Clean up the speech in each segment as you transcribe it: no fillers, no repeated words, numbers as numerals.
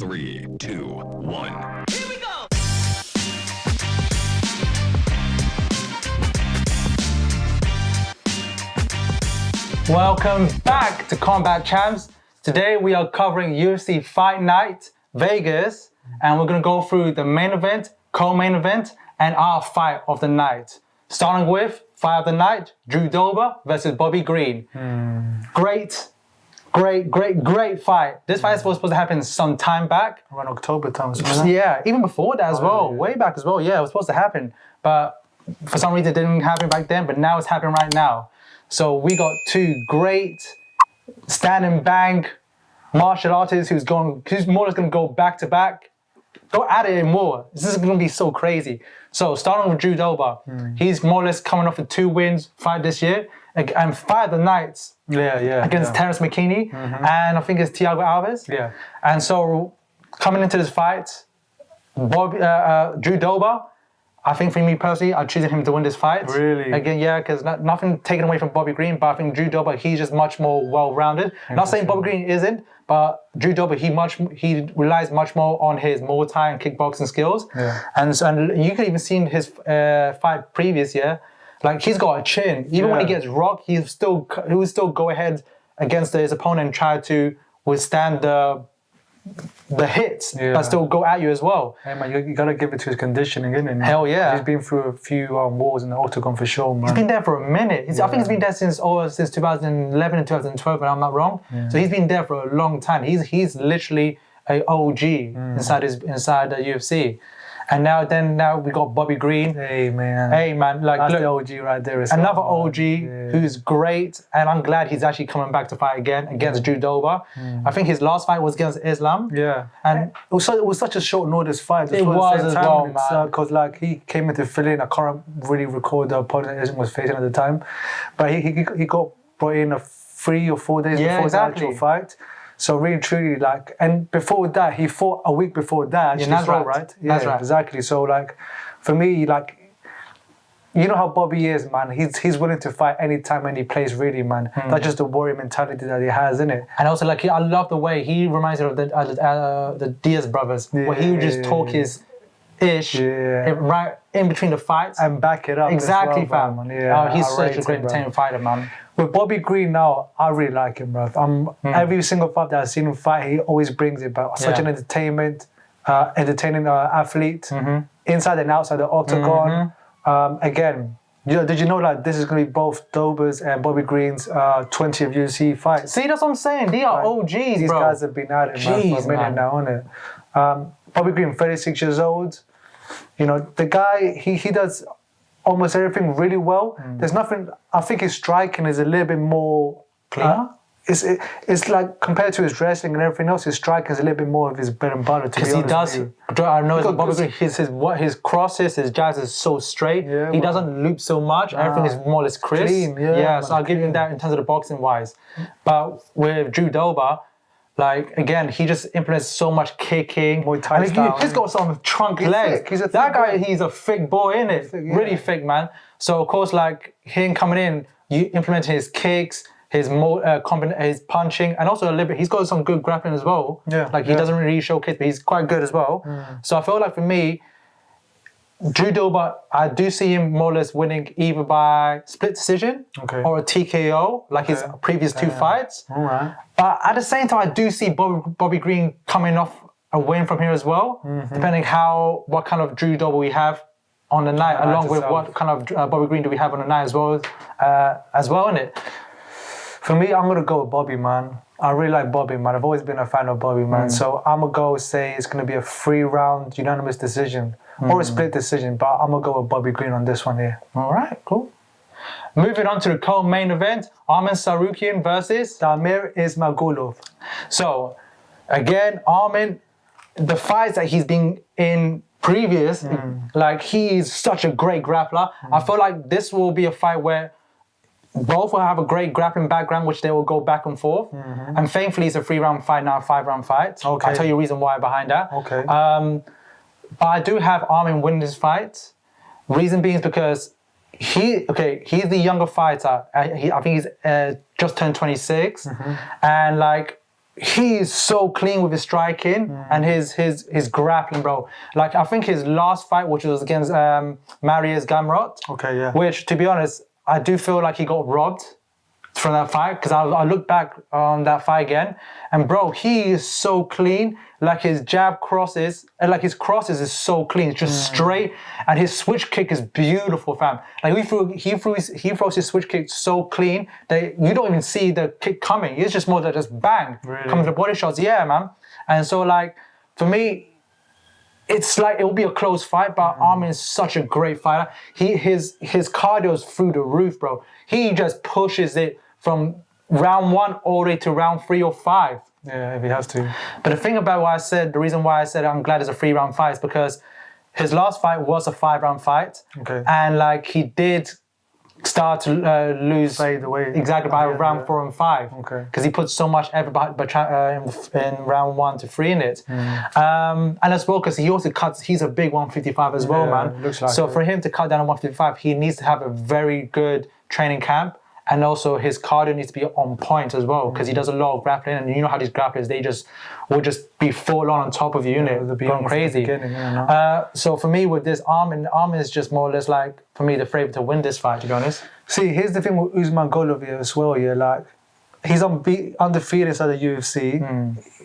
3, 2, 1. Here we go! Welcome back to Combat Champs. Today we are covering UFC Fight Night Vegas, and we're going to go through the main event, co-main event, and our fight of the night. Starting with fight of the night, Drew Dober versus Bobby Green. Great fight. This fight was supposed to happen some time back. Around October time, wasn't it? Yeah, even before that as well. Yeah. Way back as well. Yeah, it was supposed to happen. But for some reason it didn't happen back then, but now it's happening right now. So we got two great stand and bang martial artists who's more or less going to go back to back. Go at it more. This is going to be so crazy. So starting with Drew Dober, he's more or less coming off a 2 wins fight this year, and fight of the nights against Terrence McKinney, and I think it's Thiago Alves. Yeah. And so coming into this fight, Drew Dober, I think for me personally, I'm choosing him to win this fight. Really? Again, yeah, because nothing taken away from Bobby Green, but I think Drew Dober, he's just much more well-rounded. Not saying Bobby Green isn't, but Drew Dober, he relies much more on his Muay Thai and kickboxing skills. Yeah. And you could even see in his fight previous year, like he's got a chin. Even when he gets rocked, he will still go ahead against his opponent and try to withstand the hits, but still go at you as well. Hey man, you gotta give it to his conditioning, innit? Hell yeah. He's been through a few wars in the octagon for sure, man. He's been there for a minute. I think he's been there since 2011 and 2012, if I'm not wrong. Yeah. So he's been there for a long time. He's literally a OG inside the UFC. And now we got Bobby Green. Hey man, like that's look, the OG right there. another OG who's great, and I'm glad he's actually coming back to fight again against Drew Dober. I think his last fight was against Islam. Yeah, and it was such a short notice fight. It was as well, man. Because like he came into fill-in. I can't really record the opponent Islam was facing at the time, but he got brought in 3 or 4 days before the actual fight. So really, truly, like, and before that, he fought a week before that. That's right. Right? Yeah, that's right. Exactly. So like, for me, like, you know how Bobby is, man. He's willing to fight anytime, any place, really, man. That's just the warrior mentality that he has, isn't it? And also, like, I love the way he reminds me of the Diaz brothers, where he would just talk his ish right in between the fights and back it up. Exactly, as well, fam. man. Yeah, he's such a great entertaining fighter, man. With Bobby Green now, I really like him, bro. Every single fight that I've seen him fight, he always brings it back. Such an entertaining athlete, inside and outside the octagon. Again, did you know that this is going to be both Dober's and Bobby Green's 20th UFC fights? See, that's what I'm saying. They are OGs, These bro. guys have been at it for a minute now, isn't it? Bobby Green, 36 years old. You know, the guy, he does almost everything really well. There's nothing. I think his striking is a little bit more cleaner. It's like compared to his wrestling and everything else, his striking is a little bit more of his bread and butter. Because he does. I know Bobby Green. His crosses, his jabs is so straight. Yeah, he doesn't loop so much. Everything is more or less crisp. Clean, so I'll give him that in terms of the boxing wise. But with Drew Dober, like, again, he just implements so much kicking. Muay Thai style, he's got some trunk legs. He's a thick that guy, boy. he's a thick boy, innit? Really thick, man. So, of course, like, him coming in, you implement his kicks, his punching, and also a little bit, he's got some good grappling as well. Like, he doesn't really showcase, but he's quite good as well. So I feel like, for me, Drew Dober, I do see him more or less winning either by split decision or a TKO, like his previous 2 fights. All right. But at the same time, I do see Bobby Green coming off a win from here as well, depending what kind of Drew Dober we have on the night, along with what kind of Bobby Green do we have on the night as well, innit? For me, I'm gonna go with Bobby, man. I really like Bobby, man. I've always been a fan of Bobby, man. So I'm gonna go say it's gonna be a 3-round unanimous decision or a split decision, but I'm gonna go with Bobby Green on this one here. All right, cool. Moving on to the co-main event, Armen Tsarukyan versus Damir Ismagulov. So, again, Armen, the fights that he's been in previous, like, he's such a great grappler. I feel like this will be a fight where both will have a great grappling background, which they will go back and forth. And thankfully, it's a 3-round fight, not a 5-round fight. Okay. I'll tell you the reason why behind that. Okay. But I do have Armen win this fight. Reason being is because he's the younger fighter. I think he's just turned 26. And like, he is so clean with his striking and his grappling, bro. Like, I think his last fight, which was against Marius Gamrot. Okay, yeah. Which, to be honest, I do feel like he got robbed from that fight, because I look back on that fight again, and bro, he is so clean. Like, his jab crosses, and like his crosses is so clean, it's just straight, and his switch kick is beautiful, fam. Like, he throws his switch kick so clean that you don't even see the kick coming. It's just more than just bang, comes the body shots, yeah, man. And so, like, for me, it's like it will be a close fight, but Armen is such a great fighter. His cardio is through the roof, bro. He just pushes it from round 1 all the way to round 3 or 5. Yeah, if he has to. But the thing about what I said, the reason why I said I'm glad it's a 3-round fight is because his last fight was a 5-round fight. Okay. And like, he did start to lose Fade away. exactly by round 4 and 5. Okay. Because he put so much effort in round 1 to 3 in it. And as well, because he also cuts, he's a big 155 as well, man. Looks like so it. for him to cut down to 155, he needs to have a very good training camp. And also his cardio needs to be on point as well, because he does a lot of grappling, and you know how these grapplers, they will just be full on top of you, going crazy. So for me with this, Armen is just more or less like, for me, the favourite to win this fight, to be honest. See, here's the thing with Ismagulov here as well, yeah, like, he's undefeated inside the UFC.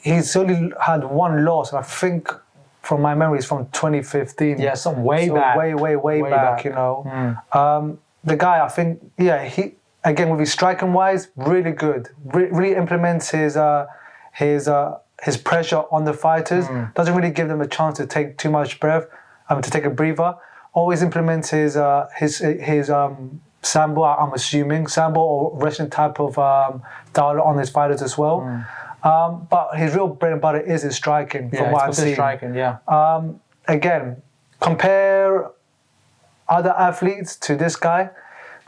He's only had one loss, and I think, from my memory, it's from 2015. Yeah, way back. Way back, you know. The guy, I think, yeah, again, with his striking wise, really good. Really implements his pressure on the fighters. Doesn't really give them a chance to take too much breath, to take a breather. Always implements his sambo, I'm assuming, sambo or wrestling type of style on his fighters as well. But his real bread and butter is his striking, from what I've seen. Striking, yeah. Again, compare other athletes to this guy.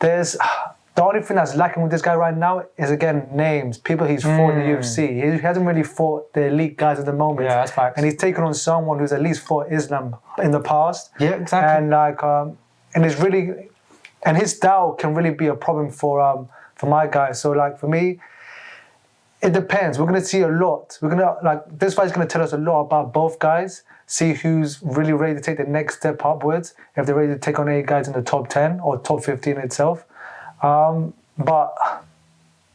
The only thing that's lacking with this guy right now is, again, names, people he's fought in the UFC. He hasn't really fought the elite guys at the moment. Yeah, that's facts. And he's taken on someone who's at least fought Islam in the past. Yeah, exactly. And like, and it's really, and his style can really be a problem for my guy. So like, for me, it depends. We're gonna see a lot. This fight's gonna tell us a lot about both guys. See who's really ready to take the next step upwards. If they're ready to take on any guys in the top 10 or top 15 itself. But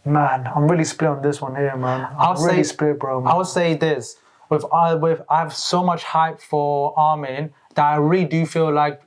man, I'm really split on this one here, man. I'm really split, bro. Man. I would say this: I have so much hype for Armen that I really do feel like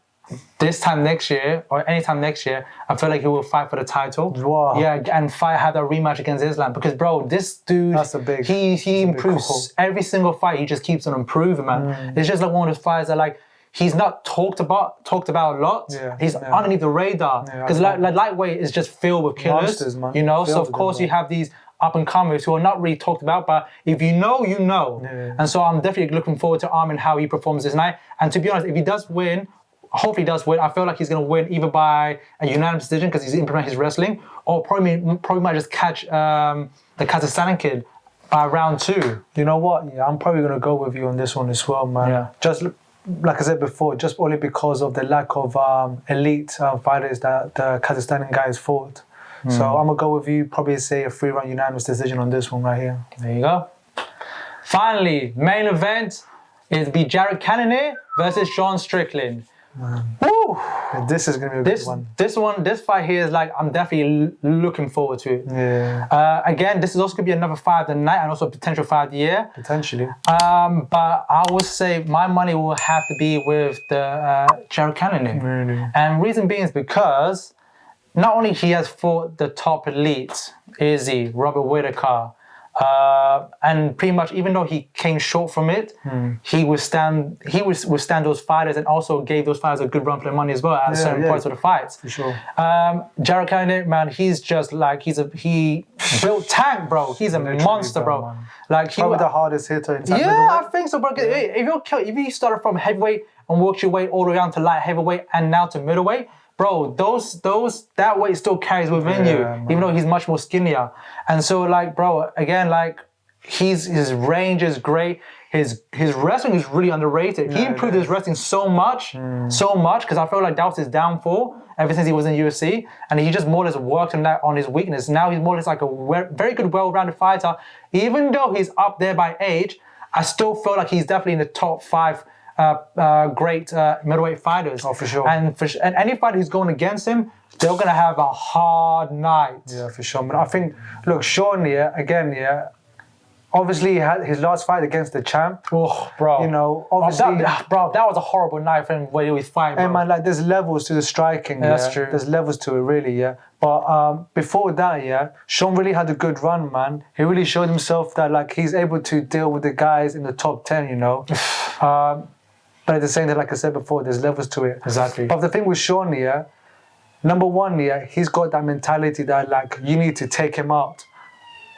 this time next year or anytime next year, I feel like he will fight for the title. Wow. Yeah, and have a rematch against Islam, because bro, this dude, he improves every single fight. He just keeps on improving, man. It's just like one of those fights that like. He's not talked about a lot. Yeah, he's underneath the radar, because lightweight is just filled with killers. Monsters, man. You know, Filled so of with course them, you have these up and comers who are not really talked about, but if you know, you know. Yeah. And so I'm definitely looking forward to Armen, how he performs this night. And to be honest, if he does win, hopefully he does win, I feel like he's going to win either by a unanimous decision because he's implementing his wrestling, or probably might just catch the Kazakhstani kid by round 2. You know what? Yeah, I'm probably going to go with you on this one as well, man. Yeah. Just like I said before, just only because of the lack of elite fighters that the Kazakhstani guys fought. So I'm going to go with you, probably say a 3-round unanimous decision on this one right here. There you go. Finally, main event is be Cannonier versus Sean Strickland. Woo! This is going to be a good one. This fight here is like, I'm definitely looking forward to it. Yeah. Again, this is also going to be another fight of the night and also a potential fight of the year. Potentially. But I would say my money will have to be with the Cannonier. Really? And reason being is because not only he has fought the top elites, Izzy, Robert Whittaker, and pretty much, even though he came short from it, he withstand those fighters, and also gave those fighters a good run for their money as well at certain points of the fights. For sure. Cannonier, man, he's just like he built tank, bro. He's a monster, bro. Man. Like probably the hardest hitter in middleweight. I think so, bro. If you started from heavyweight and worked your way all the way down to light heavyweight and now to middleweight, bro, that weight still carries within you, man. Even though he's much more skinnier. And so, like, bro, again, like, his range is great. his wrestling is really underrated. He improved his wrestling so much, because I feel like that was his downfall ever since he was in UFC, and he just more or less worked on his weakness. Now he's more or less like a very good, well-rounded fighter. Even though he's up there by age, I still feel like he's definitely in the top 5 great middleweight fighters. Oh, for sure. And any fighter who's going against him, they're going to have a hard night. Yeah, for sure. But I think, look, Sean, obviously he had his last fight against the champ. Oh, bro. You know, obviously... that was a horrible night for him when he was fighting, bro. And man, like, there's levels to the striking. Yeah, that's true. There's levels to it, really, yeah. But before that, Sean really had a good run, man. He really showed himself that, like, he's able to deal with the guys in the top 10, you know. But at the same time, like I said before, there's levels to it. Exactly. But the thing with Sean, number one, he's got that mentality that, like, you need to take him out,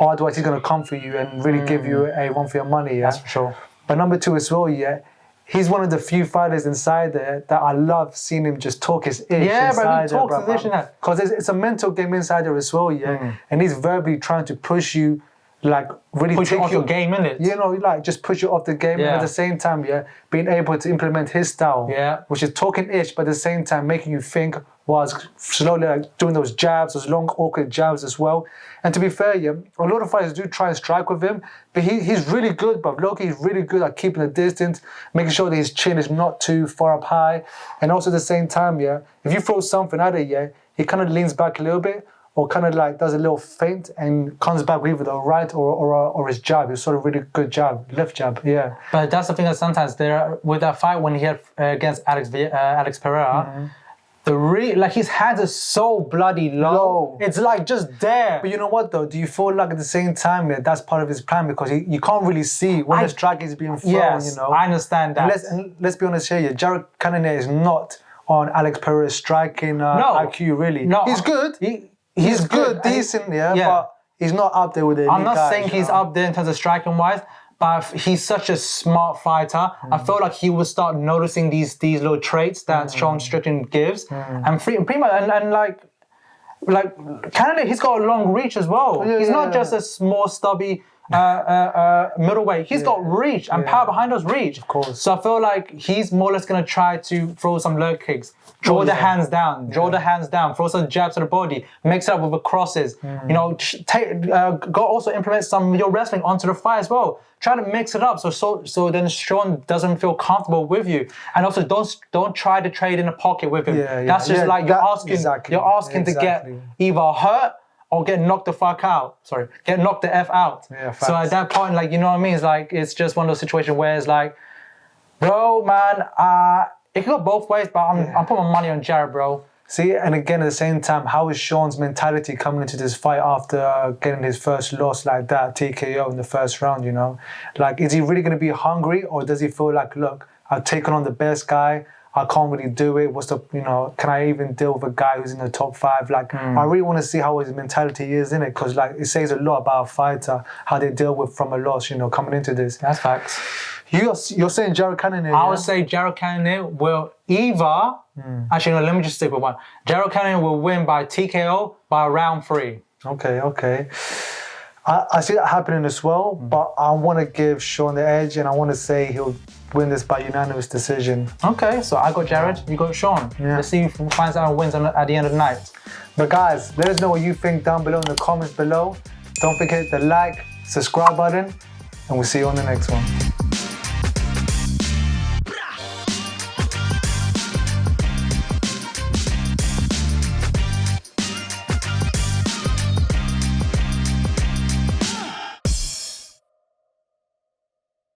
or otherwise he's going to come for you and really give you a run for your money, That's for sure. But number two as well, he's one of the few fighters inside there that I love seeing him just talk his ish inside there. But he talks his ish. Because it's a mental game inside there as well, and he's verbally trying to push you, like, really Push you off your game, innit? You know, like, just push you off the game, and at the same time, being able to implement his style, which is talking ish, but at the same time making you think, whilst slowly, like, doing those jabs, those long, awkward jabs as well. And to be fair, a lot of fighters do try and strike with him, but he's really good, but Loki, he's really good at keeping the distance, making sure that his chin is not too far up high, and also at the same time, if you throw something at it, he kind of leans back a little bit, or kind of like does a little feint and comes back with either the right or his jab. It's sort of really good jab, left jab, But that's the thing that sometimes with that fight when he had against Alex Pereira, his hands are so bloody low. It's like just there. But you know what though? Do you feel like at the same time that's part of his plan, because you can't really see when the strike is being thrown, Yes, you know? I understand that. And let's be honest here, Jared Cannonier is not on Alex Pereira's striking IQ, really. No. He's good. He's good, decent, but he's not up there with the elite I'm not guys, saying he's up there in terms of striking wise, but he's such a smart fighter. I feel like he will start noticing these little traits that Sean Strickland gives, and pretty much and like Canada, he's got a long reach as well. He's not just a small stubby middleweight. He's got reach and power behind us reach. Of course. So I feel like he's more or less going to try to throw some leg kicks, draw the hands down, throw some jabs to the body, mix it up with the crosses. You know, go also implement some of your wrestling onto the fight as well. Try to mix it up so then Sean doesn't feel comfortable with you, and also don't try to trade in a pocket with him. That's just like you're asking to get either hurt or get knocked the fuck out. Sorry, get knocked the F out. So at that point, like, you know what I mean? It's like, it's just one of those situations where it's like, bro, man, it can go both ways, but I'm putting my money on Jared, bro. See, and again, at the same time, how is Sean's mentality coming into this fight after getting his first loss like that, TKO in the first round, you know? Like, is he really going to be hungry, or does he feel like, look, I've taken on the best guy, I can't really do it, can I even deal with a guy who's in the top 5? Like, I really want to see how his mentality is in it, because, like, it says a lot about a fighter, how they deal with from a loss, you know, coming into this. That's facts. You're saying Jared Cannonier? I would say Jared Cannonier will either... Actually, no, let me just stick with one. Jared Cannonier will win by TKO by round 3. Okay. I see that happening as well, but I want to give Sean the edge, and I want to say he'll win this by unanimous decision. Okay, so I got Jared, you got Sean. Let's see who finds out and wins at the end of the night. But guys, let us know what you think down below in the comments below. Don't forget the like, subscribe button, and we'll see you on the next one.